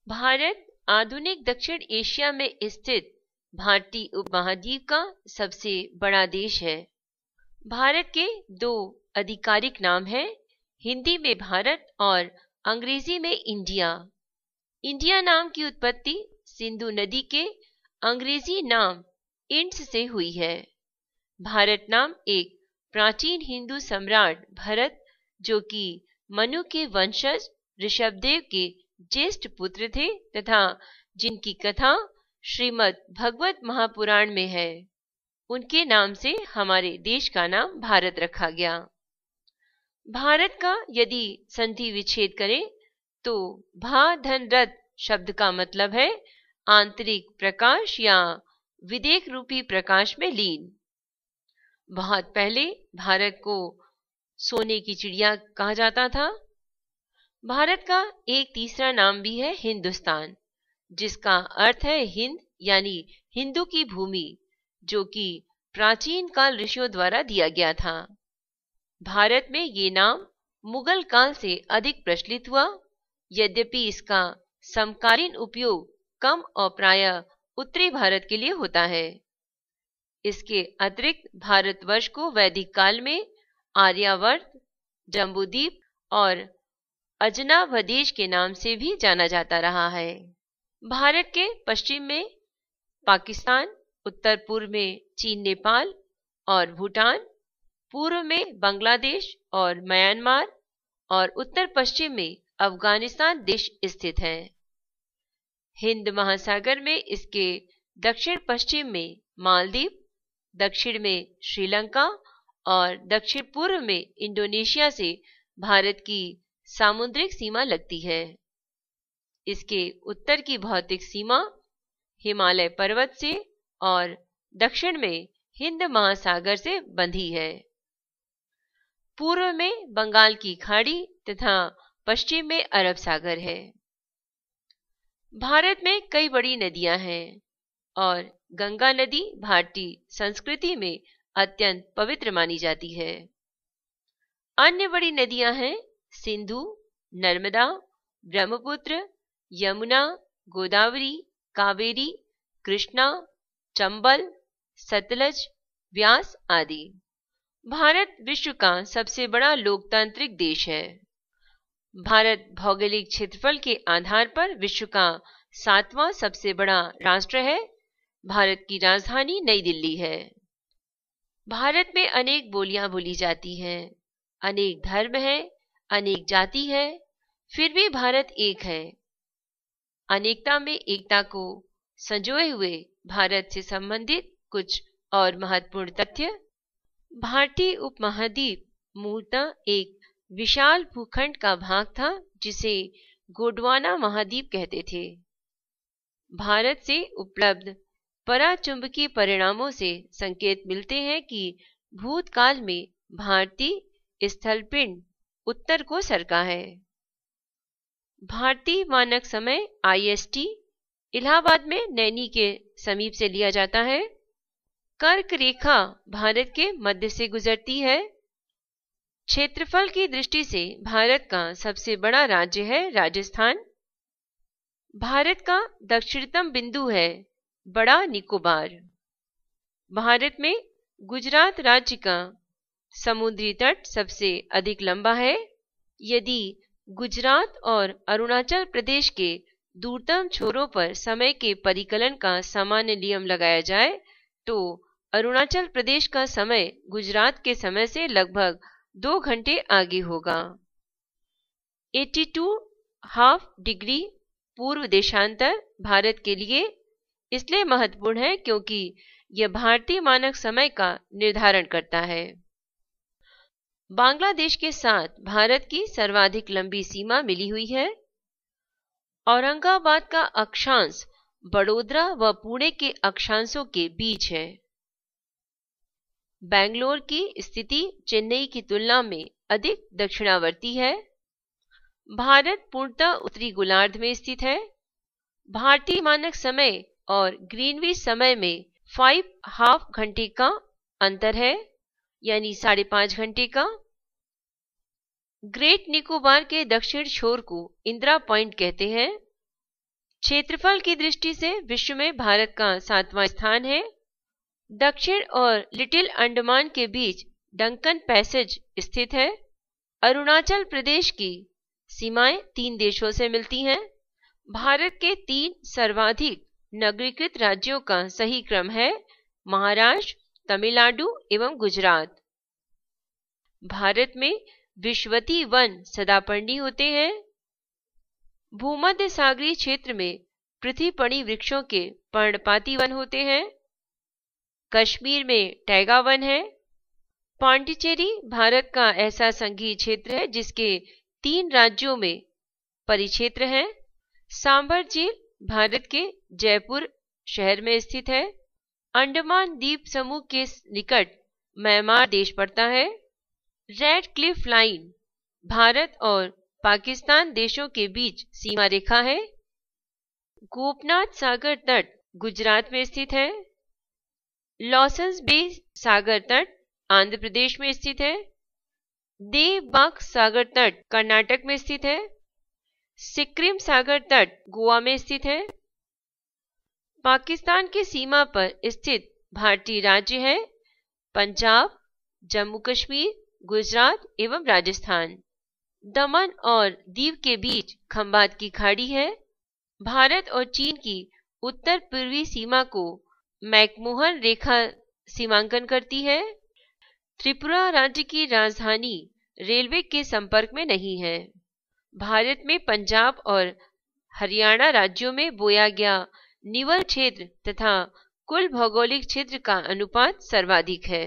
भारत आधुनिक दक्षिण एशिया में स्थित भारतीय उपमहाद्वीप का सबसे बड़ा देश है। भारत के दो आधिकारिक नाम हैं, हिंदी में भारत और अंग्रेजी में इंडिया। इंडिया नाम की उत्पत्ति सिंधु नदी के अंग्रेजी नाम इंड्स से हुई है। भारत नाम एक प्राचीन हिंदू सम्राट भरत, जो कि मनु के वंशज ऋषभदेव के ज्येष्ठ पुत्र थे तथा जिनकी कथा श्रीमद् भगवत महापुराण में है, उनके नाम से हमारे देश का नाम भारत रखा गया। भारत का यदि संधि विच्छेद करें तो भा धन रथ शब्द का मतलब है आंतरिक प्रकाश या विदेक रूपी प्रकाश में लीन। बहुत पहले भारत को सोने की चिड़िया कहा जाता था। भारत का एक तीसरा नाम भी है हिंदुस्तान, जिसका अर्थ है हिंद यानी हिंदू की भूमि, जो कि प्राचीन काल ऋषियों द्वारा दिया गया था। भारत में ये नाम मुगल काल से अधिक प्रचलित हुआ, यद्यपि इसका समकालीन उपयोग कम और प्रायः उत्तरी भारत के लिए होता है। इसके अतिरिक्त भारतवर्ष को वैदिक काल में आर्यावर्त, जम्बूद्वीप और अजनाभदेश के नाम से भी जाना जाता रहा है। भारत के पश्चिम में पाकिस्तान, उत्तर पूर्व में चीन, नेपाल और भूटान, पूर्व में बांग्लादेश और म्यांमार और उत्तर पश्चिम में अफगानिस्तान देश स्थित हैं। हिंद महासागर में इसके दक्षिण पश्चिम में मालदीव, दक्षिण में श्रीलंका और दक्षिण पूर्व में इंडोनेशिया से भारत की सामुद्रिक सीमा लगती है। इसके उत्तर की भौतिक सीमा हिमालय पर्वत से और दक्षिण में हिंद महासागर से बंधी है। पूर्व में बंगाल की खाड़ी तथा पश्चिम में अरब सागर है। भारत में कई बड़ी नदियां हैं और गंगा नदी भारतीय संस्कृति में अत्यंत पवित्र मानी जाती है। अन्य बड़ी नदियां हैं सिंधु, नर्मदा, ब्रह्मपुत्र, यमुना, गोदावरी, कावेरी, कृष्णा, चंबल, सतलज, व्यास आदि। भारत विश्व का सबसे बड़ा लोकतांत्रिक देश है। भारत भौगोलिक क्षेत्रफल के आधार पर विश्व का 7वां सबसे बड़ा राष्ट्र है। भारत की राजधानी नई दिल्ली है। भारत में अनेक बोलियां बोली जाती हैं, अनेक धर्म हैं, अनेक जाति है, फिर भी भारत एक है। अनेकता में एकता को संजोए हुए भारत से संबंधित कुछ और महत्वपूर्ण तथ्य। भारतीय उपमहाद्वीप मूलतः एक विशाल भूखंड का भाग था, जिसे गोंडवाना महाद्वीप कहते थे। भारत से उपलब्ध पराचुंबकीय परिणामों से संकेत मिलते हैं कि भूतकाल में भारतीय स्थलपिंड उत्तर को सरका है। भारतीय मानक समय IST इलाहाबाद में नैनी के समीप से लिया जाता है। कर्क रेखा भारत के मध्य से गुजरती है। क्षेत्रफल की दृष्टि से भारत का सबसे बड़ा राज्य है राजस्थान। भारत का दक्षिणतम बिंदु है बड़ा निकोबार। भारत में गुजरात राज्य का समुद्री तट सबसे अधिक लंबा है। यदि गुजरात और अरुणाचल प्रदेश के दूरतम छोरों पर समय के परिकलन का सामान्य नियम लगाया जाए तो अरुणाचल प्रदेश का समय गुजरात के समय से लगभग 2 घंटे आगे होगा। 82.5 डिग्री पूर्व देशांतर भारत के लिए इसलिए महत्वपूर्ण है क्योंकि यह भारतीय मानक समय का निर्धारण करता है। बांग्लादेश के साथ भारत की सर्वाधिक लंबी सीमा मिली हुई है। औरंगाबाद का अक्षांश बड़ोदरा व पुणे के अक्षांशों के बीच है। बेंगलोर की स्थिति चेन्नई की तुलना में अधिक दक्षिणावर्ती है। भारत पूर्णतः उत्तरी गोलार्ध में स्थित है। भारतीय मानक समय और ग्रीनविच समय में 5.5 घंटे का अंतर है, यानी 5.5 घंटे का। ग्रेट निकोबार के दक्षिण छोर को इंदिरा पॉइंट कहते हैं। क्षेत्रफल की दृष्टि से विश्व में भारत का 7वां स्थान है। दक्षिण और लिटिल अंडमान के बीच डंकन पैसेज स्थित है। अरुणाचल प्रदेश की सीमाएं 3 देशों से मिलती हैं। भारत के 3 सर्वाधिक नगरीकृत राज्यों का सही क्रम है महाराष्ट्र, तमिलनाडु एवं गुजरात। भारत में विषवती वन सदापर्णी होते हैं। भूमध्य सागरीय क्षेत्र में पृथ्वीपर्णी वृक्षों के पर्णपाती वन होते हैं। कश्मीर में टैगा वन है। पांडिचेरी भारत का ऐसा संघीय क्षेत्र है जिसके 3 राज्यों में परिक्षेत्र हैं। सांभर झील भारत के जयपुर शहर में स्थित है। अंडमान द्वीप समूह के निकट म्यांमार देश पड़ता है। रेड क्लिफ लाइन भारत और पाकिस्तान देशों के बीच सीमा रेखा है। गोपनाथ सागर तट गुजरात में स्थित है। लॉसन्स बे सागर तट आंध्र प्रदेश में स्थित है। देवबाग सागर तट कर्नाटक में स्थित है। सिक्किम सागर तट गोवा में स्थित है। पाकिस्तान की सीमा पर स्थित भारतीय राज्य है पंजाब, जम्मू कश्मीर, गुजरात एवं राजस्थान। दमन और दीव के बीच खंबात की खाड़ी है। भारत और चीन की उत्तर पूर्वी सीमा को मैकमोहन रेखा सीमांकन करती है। त्रिपुरा राज्य की राजधानी रेलवे के संपर्क में नहीं है। भारत में पंजाब और हरियाणा राज्यों में बोया गया निवल क्षेत्र तथा कुल भौगोलिक क्षेत्र का अनुपात सर्वाधिक है।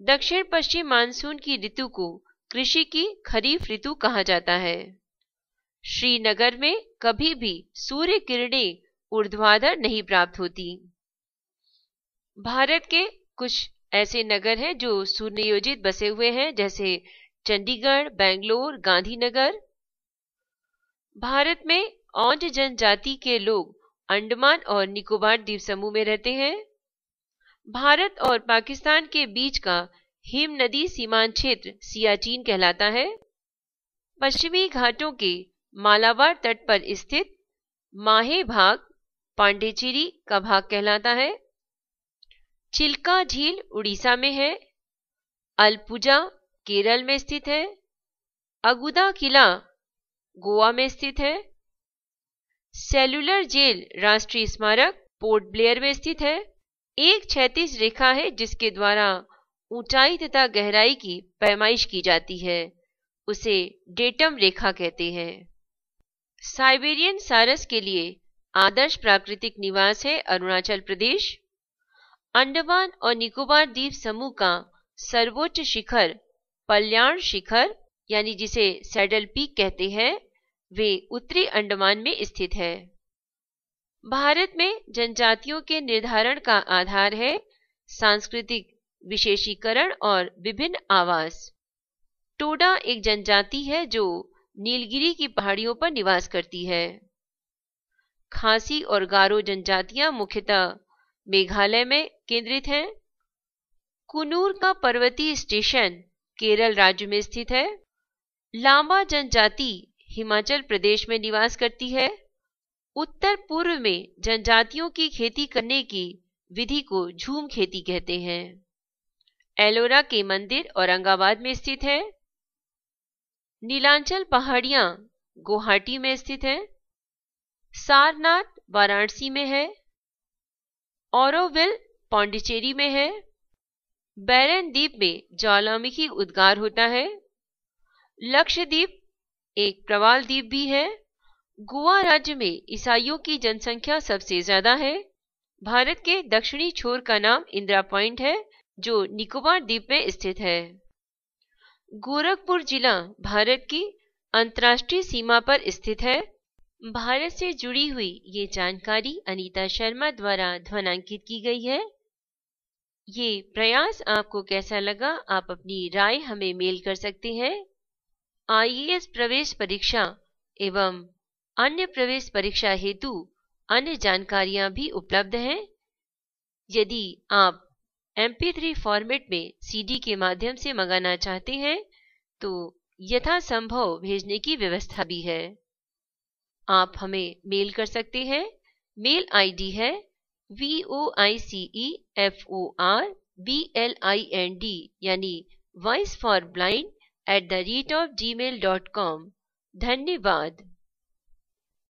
दक्षिण पश्चिम मानसून की ऋतु को कृषि की खरीफ ऋतु कहा जाता है। श्रीनगर में कभी भी सूर्य किरणें ऊर्ध्वाधर नहीं प्राप्त होती। भारत के कुछ ऐसे नगर हैं जो सुनियोजित बसे हुए हैं, जैसे चंडीगढ़, बेंगलोर, गांधीनगर। भारत में औंध जनजाति के लोग अंडमान और निकोबार द्वीप समूह में रहते हैं। भारत और पाकिस्तान के बीच का हिम नदी सीमांत क्षेत्र सियाचिन कहलाता है। पश्चिमी घाटों के मालाबार तट पर स्थित माहे भाग पांडिचेरी का भाग कहलाता है। चिल्का झील उड़ीसा में है। अलपुजा केरल में स्थित है। अगुदा किला गोवा में स्थित है। सेलुलर जेल राष्ट्रीय स्मारक पोर्ट ब्लेयर में स्थित है। एक क्षैतिज रेखा है जिसके द्वारा ऊंचाई तथा गहराई की पैमाइश की जाती है, उसे डेटम रेखा कहते हैं। साइबेरियन सारस के लिए आदर्श प्राकृतिक निवास है अरुणाचल प्रदेश। अंडमान और निकोबार द्वीप समूह का सर्वोच्च शिखर पल्याण शिखर यानी जिसे सैडल पीक कहते हैं, वे उत्तरी अंडमान में स्थित है। भारत में जनजातियों के निर्धारण का आधार है सांस्कृतिक विशेषीकरण और विभिन्न आवास। टोडा एक जनजाति है जो नीलगिरी की पहाड़ियों पर निवास करती है। खासी और गारो जनजातियां मुख्यतः मेघालय में केंद्रित हैं। कुनूर का पर्वतीय स्टेशन केरल राज्य में स्थित है। लांबा जनजाति हिमाचल प्रदेश में निवास करती है। उत्तर पूर्व में जनजातियों की खेती करने की विधि को झूम खेती कहते हैं। एलोरा के मंदिर औरंगाबाद में स्थित है। नीलांचल पहाड़ियां गुवाहाटी में स्थित है। सारनाथ वाराणसी में है। ऑरोविल पांडिचेरी में है। बैरन द्वीप में ज्वालामुखी उद्गार होता है। लक्षद्वीप एक प्रवाल द्वीप भी है। गोवा राज्य में ईसाइयों की जनसंख्या सबसे ज्यादा है। भारत के दक्षिणी छोर का नाम इंदिरा पॉइंट है जो निकोबार द्वीप में स्थित है। गोरखपुर जिला भारत की अंतर्राष्ट्रीय सीमा पर स्थित है। भारत से जुड़ी हुई ये जानकारी अनीता शर्मा द्वारा ध्वनांकित की गई है। ये प्रयास आपको कैसा लगा, आप अपनी राय हमें मेल कर सकते हैं। आईएएस प्रवेश परीक्षा एवं अन्य प्रवेश परीक्षा हेतु अन्य जानकारियां भी उपलब्ध हैं। यदि आप MP3 फॉर्मेट में CD के माध्यम से मंगाना चाहते हैं तो यथासंभव भेजने की व्यवस्था भी है। आप हमें मेल कर सकते हैं। मेल आईडी है voiceforblind यानी वॉइस फॉर ब्लाइंड @gmail.com। धन्यवाद।